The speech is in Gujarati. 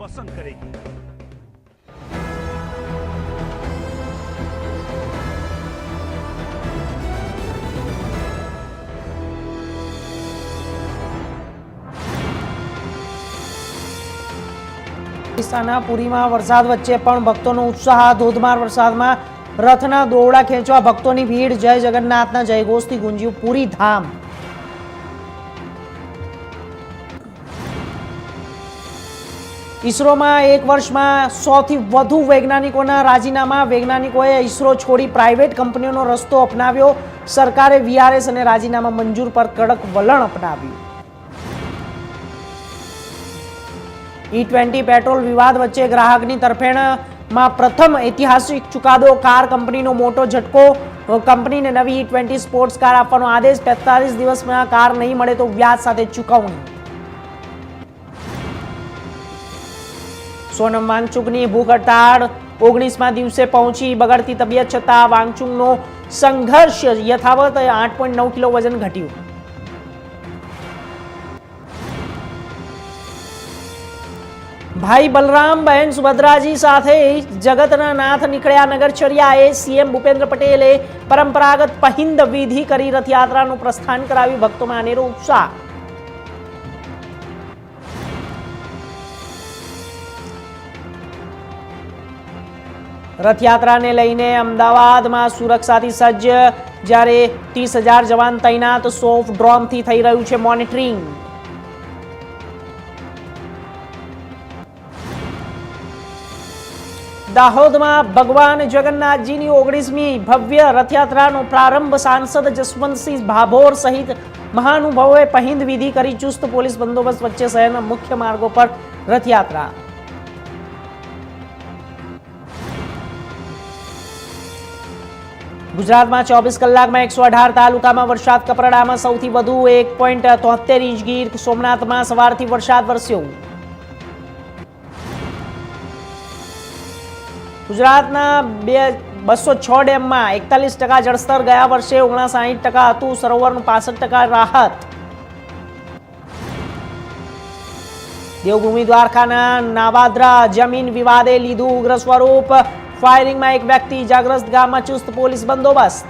पसंद करेगी। ઓડિશાના પુરીમાં વરસાદ વચ્ચે પણ ભક્તોનો ઉત્સાહ। ધોધમાર વરસાદમાં રથના દોરડા ખેંચવા ભક્તોની ભીડ। જય જગન્નાથના જયઘોષથી ગુંજ્યું પુરી ધામ। ઈસરોમાં એક વર્ષમાં 100થી વધુ વૈજ્ઞાનિકોના રાજીનામા। વૈજ્ઞાનિકોએ ઈસરો છોડી પ્રાઇવેટ કંપનીઓનો રસ્તો અપનાવ્યો। સરકારે વીઆરએસ અને રાજીનામા મંજૂર પર કડક વલણ અપનાવ્યું। E20 પેટ્રોલ વિવાદ વચ્ચે ગ્રાહકની તરફેણમાં પ્રથમ ઐતિહાસિક ચુકાદો। કાર કંપનીનો મોટો ઝટકો। કંપનીને નવી E20 સ્પોર્ટ્સ કાર આપવાનો આદેશ। 45 દિવસમાં કાર નહીં મળે તો વ્યાજ સાથે ચૂકવણી। સોનમ વાંગચુકની ભૂખ હડતાળ 19મા દિવસે પહોંચી। બગડતી તબિયત છતાં વાંગચુકનો સંઘર્ષ યથાવત। 8.9 કિલો વજન ઘટ્યું। ભાઈ બલરામ બહેન સુભદ્રાજી સાથે જગતના નાથ નીકળ્યા નગરચર્યાએ। સીએમ ભૂપેન્દ્ર પટેલે પરંપરાગત પહિંદ વિધિ કરી રથયાત્રાનું પ્રસ્થાન કરાવ્યું। ભક્તોમાં અનેરો ઉત્સાહ। રથયાત્રાને લઈને અમદાવાદમાં સુરક્ષાથી સજ્જ। જ્યારે 30,000 જવાન તૈનાત। સોફ ડ્રોનથી થઈ રહ્યું છે મોનિટરિંગ। દાહોદમાં ભગવાન જગન્નાથજીની 19મી ભવ્ય રથયાત્રાનો પ્રારંભ। સાંસદ જસવંતસિંહ ભાભોર સહિત મહાનુભાવોએ પહિંદ વિધિ કરી। ચુસ્ત પોલીસ બંદોબસ્ત વચ્ચે શહેરના મુખ્ય માર્ગો પર રથયાત્રા। ગુજરાતમાં 24 કલાકમાં 118 તાલુકામાં વરસાદ। કપરાડામાં સૌથી વધુ 1.73 ઇંચ। ગીર સોમનાથમાં સવારથી વરસાદ વરસ્યો। ગુજરાતના 206 ડેમમાં 41% જળસ્તર। ગયા વર્ષે 59% હતું। સરોવરનું 65% રાહત। દેવભૂમિ દ્વારકાના નાવાદ્રા જમીન વિવાદે લીધું ઉગ્ર સ્વરૂપ। ફાયરિંગમાં એક વ્યક્તિ ઇજાગ્રસ્ત। ગામમાં ચુસ્ત પોલીસ બંદોબસ્ત।